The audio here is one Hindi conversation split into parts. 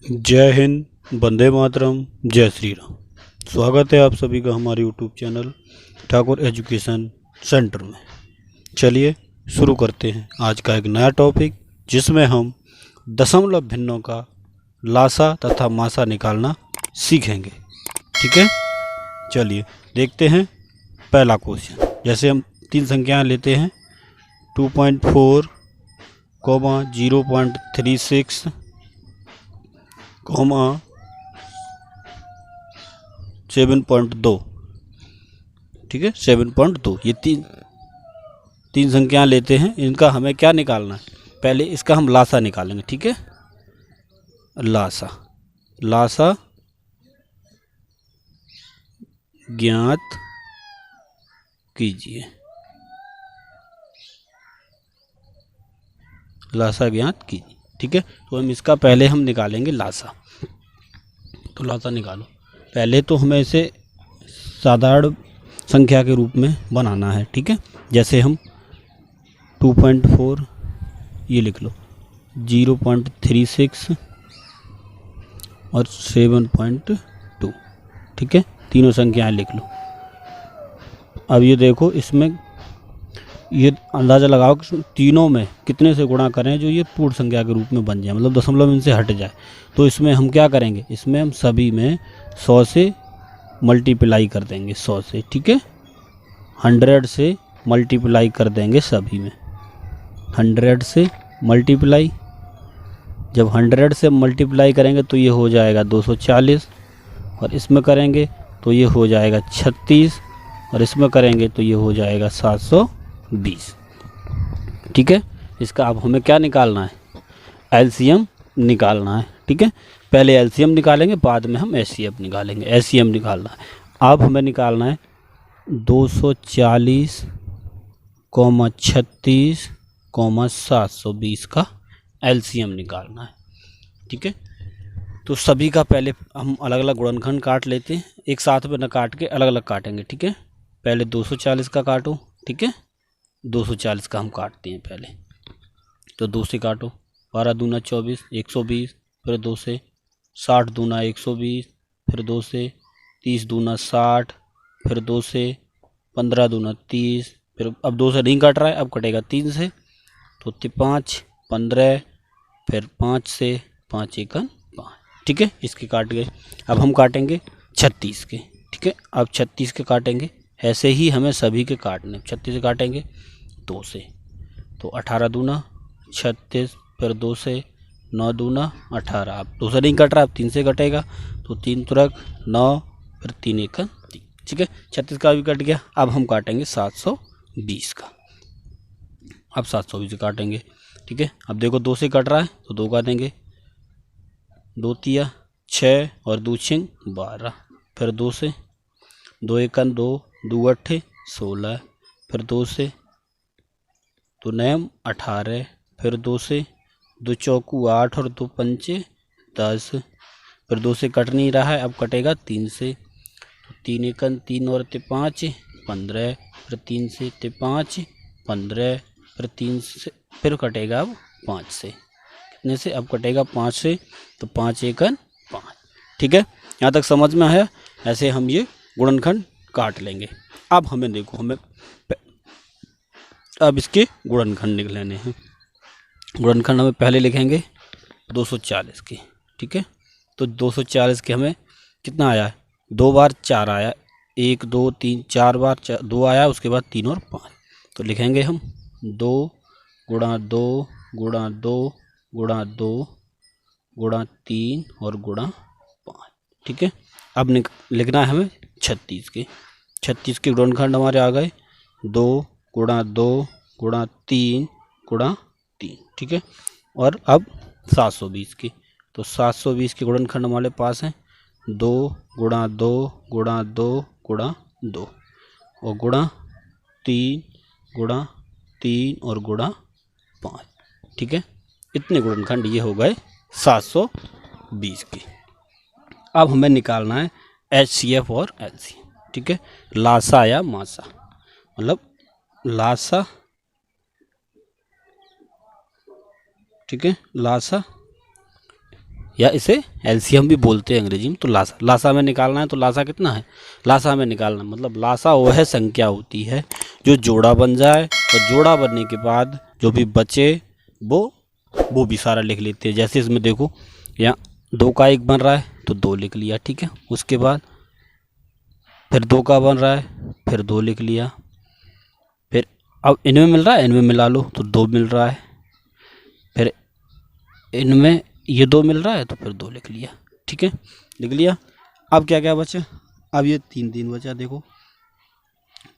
जय हिंद, वंदे मातरम, जय श्री राम। स्वागत है आप सभी का हमारे YouTube channel Thakur education centre में। चलिए शुरू करते हैं आज का एक नया टॉपिक, जिसमें हम दशमलव भिन्नों का लासा तथा मासा निकालना सीखेंगे। ठीक है, चलिए देखते हैं पहला क्वेश्चन। जैसे हम तीन संख्याएं लेते हैं 2.4, 0.36, 7.2। ठीक है, 7.2। ये तीन संख्याएं लेते हैं, इनका हमें क्या निकालना है। पहले इसका हम लासा निकालेंगे। ठीक है, लासा ज्ञात कीजिए। ठीक है, तो हम इसका पहले हम निकालेंगे लासा। तो लासा निकालो। पहले तो हमें इसे साधारण संख्या के रूप में बनाना है। ठीक है, जैसे हम 2.4 ये लिख लो, 0.36 और 7.2। ठीक है, तीनों संख्याएं लिख लो। अब ये देखो, इसमें ये अंदाज़ा लगाओ कि तीनों में कितने से गुणा करें जो ये पूर्ण संख्या के रूप में बन जाए, मतलब दशमलव इनसे हट जाए। तो इसमें हम क्या करेंगे, इसमें हम सभी में 100 से मल्टीप्लाई कर देंगे, 100 से। ठीक है, 100 से मल्टीप्लाई कर देंगे सभी में, 100 से मल्टीप्लाई। जब 100 से मल्टीप्लाई करेंगे तो ये हो जाएगा 240, और इसमें करेंगे तो ये हो जाएगा 36, और इसमें करेंगे तो ये हो जाएगा 720। ठीक है, इसका अब हमें क्या निकालना है, एलसीएम निकालना है। ठीक है, पहले एलसीएम निकालेंगे, बाद में हम एचसीएफ निकालेंगे। एचसीएम निकालना है। अब हमें निकालना है 240, 36, 720 का एलसीएम निकालना है। ठीक है, तो सभी का पहले हम अलग अलग गुणनखंड काट लेते हैं, एक साथ में न काट के अलग अलग काटेंगे। ठीक है, पहले 240 का काटो। ठीक है, 240 का हम काटते हैं पहले। तो 2 से काटो, 12 दूना 24, 120, फिर 2 से 60 दूना 120, फिर 2 से 30 दूना 60, फिर 2 से 15 दूना 30, फिर अब 2 से नहीं कट रहा है, अब कटेगा 3 से, तो 5, 15, फिर 5 से 5 एकन 5। ठीक है, इसके काट गए। अब हम काटेंगे 36 के। ठीक है, अब 36 के काटेंगे, ऐसे ही हमें सभी के काटने। 36 से काटेंगे 2 से, तो 18 दूना 36, फिर 2 से 9 दूना 18। अब 2 से नहीं कट रहा, अब 3 से कटेगा, तो 3 तुरक 9, फिर 3 एकन 3। ठीक है, 36 का भी कट गया। अब हम काटेंगे 720 का। अब 720 से काटेंगे। ठीक है, अब देखो 2 से कट रहा है, तो 2 काटेंगे, 2 तिया 6 और 2 छिंग 12, फिर 2 से 2 एकन 2, 2 अट्ठे 16, फिर 2 से 2 नयम 18, फिर 2 से 2 चौकू 8 और 2 पंचे 10, फिर 2 से कट नहीं रहा है, अब कटेगा 3 से, तो 3 एकन 3 और 5 15, फिर 3 से 5 15, फिर 3 से फिर कटेगा अब 5 से, कितने से, अब कटेगा 5 से, तो 5 एकन 5। ठीक है, यहाँ तक समझ में आया। ऐसे हम ये गुणनखंड काट लेंगे। अब हमें देखो, हमें अब इसके गुणनखंड लिख लेने हैं। गुणनखंड हमें पहले लिखेंगे 240 के। ठीक है, तो 240 के हमें कितना आया है, 2 बार 4 आया, 1 2 3 4 बार 2 आया, उसके बाद 3 और 5। तो लिखेंगे हम 2 गुणा 2 गुणा 2 गुणा 2 गुणा 3 और गुणा 5। ठीक है, अब लिखना है हमें 36 के। 36 के गुणनखंड हमारे आ गए 2 गुणा 2 गुणा 3 गुणा 3। ठीक है, और अब 720 की, तो 720 के गुणनखंड हमारे पास हैं 2 गुणा 2 गुणा 2 गुणा 2 और गुणा 3 और गुणा 5। ठीक है, इतने गुणनखंड ये हो गए 720 के। अब हमें निकालना है एचसीएफ और एलसीएम। ठीक है, लासा या मासा, मतलब लासा। ठीक है, लासा या इसे एलसीएम भी बोलते हैं अंग्रेजी में। तो लासा, लासा में निकालना है, तो लासा कितना है, लासा में निकालना मतलब लासा वह संख्या होती है जो जोड़ा बन जाए, और जोड़ा बनने के बाद जो भी बचे वो भी सारा लिख लेते हैं। जैसे इसमें देखो यहाँ 2 का 1 बन रहा है तो 2 लिख लिया, ठीक है। उसके बाद फिर 2 का बन रहा है, फिर 2 लिख लिया। फिर अब इनमें मिल रहा है, इनमें मिला लो तो 2 मिल रहा है। फिर इनमें ये 2 मिल रहा है तो फिर 2 लिख लिया, ठीक है, लिख लिया। अब क्या क्या बचा, अब ये 3 3 बचा, देखो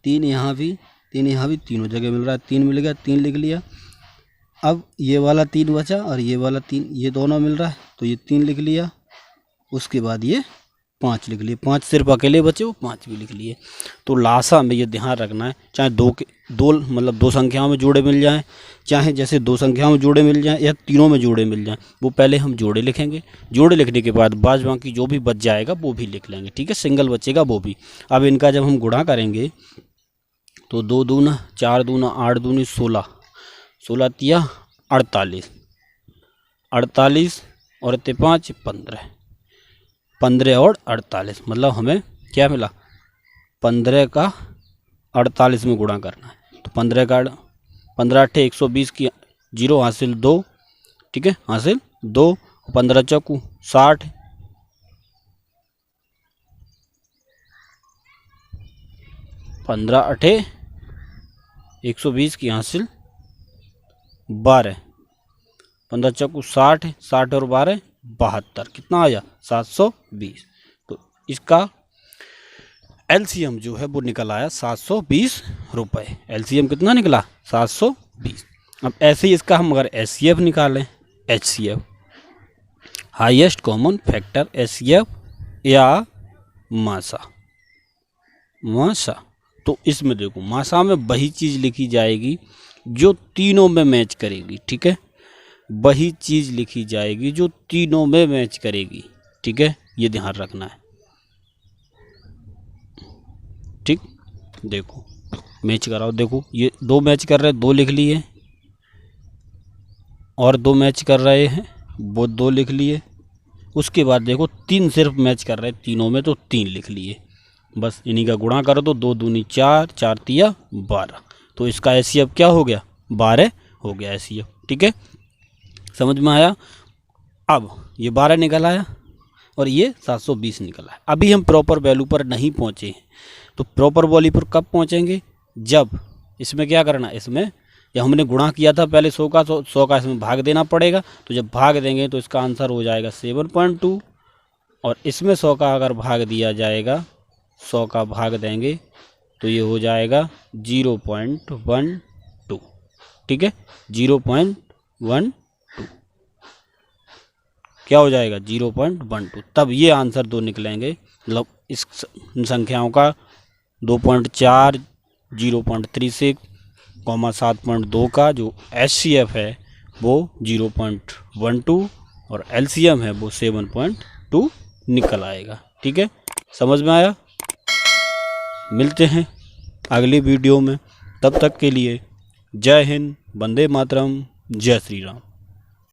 3 यहाँ भी, 3 यहाँ भी, तीनों जगह मिल रहा है, 3 मिल गया, 3 लिख लिया। अब ये वाला 3 बचा और ये वाला 3, ये दोनों मिल रहा है तो ये 3 लिख लिया। उसके बाद ये 5 लिख लिए, 5 सिर्फ अकेले बचे, वो 5 भी लिख लिए। तो लासा में ये ध्यान रखना है, चाहे दो मतलब 2 संख्याओं में जोड़े मिल जाएं, चाहे जैसे 2 संख्याओं में जोड़े मिल जाएं या तीनों में जोड़े मिल जाएं, वो पहले हम जोड़े लिखेंगे। जोड़े लिखने के बाद बाकी जो भी बच जाएगा वो भी लिख लेंगे, ठीक है, सिंगल बचेगा वो भी। अब इनका जब हम गुणा करेंगे तो 2 दूना 4 दूना 8 दूनी 16, 16 तिया 48, 48 और 5 15, 15 और 48 मतलब हमें क्या मिला, 15 का 48 में गुणा करना है। तो 15 का 15 अट्ठे 120 की 0 हासिल 2, ठीक है, हासिल 2, 15 चौकू 60, 15 अट्ठे 120 की हासिल 12, 15 चौकू 60, 60 और 12 72, कितना आया 720। तो इसका एलसीएम जो है वो निकल आया 720 रुपये। एलसीएम कितना निकला 720। अब ऐसे ही इसका हम अगर एचसीएफ निकालें, HCF highest common factor, HCF या मासा, मासा। तो इसमें देखो मासा में वही चीज़ लिखी जाएगी जो तीनों में मैच करेगी, ठीक है, वही चीज़ लिखी जाएगी जो तीनों में मैच करेगी, ठीक है, ये ध्यान रखना है, ठीक। देखो मैच कराओ, देखो ये 2 मैच कर रहे हैं, 2 लिख लिए, और 2 मैच कर रहे हैं वो 2 लिख लिए। उसके बाद देखो 3 सिर्फ मैच कर रहे हैं तीनों में तो 3 लिख लिए। बस इन्हीं का गुणा कर दो, 2 दूनी 4, 4 तिया 12। तो इसका एचसीएफ क्या हो गया 12 हो गया एचसीएफ, ठीक है, समझ में आया। अब ये 12 निकल आया और ये 720 निकल आया। अभी हम प्रॉपर वैल्यू पर नहीं पहुँचे हैं, तो प्रॉपर वैल्यू पर कब पहुँचेंगे, जब इसमें क्या करना, इसमें या हमने गुणा किया था पहले 100 का, 100 का इसमें भाग देना पड़ेगा। तो जब भाग देंगे तो इसका आंसर हो जाएगा 7.2, और इसमें 100 का अगर भाग दिया जाएगा, 100 का भाग देंगे तो ये हो जाएगा 0.12, ठीक है, 0.12 क्या हो जाएगा 0.12। तब ये आंसर 2 निकलेंगे, मतलब इस संख्याओं का 2.4, 0.36, 7.2 का जो एचसीएफ है वो 0.12 और एलसीएम है वो 7.2 निकल आएगा, ठीक है, समझ में आया। मिलते हैं अगली वीडियो में, तब तक के लिए जय हिंद, वंदे मातरम, जय श्री राम।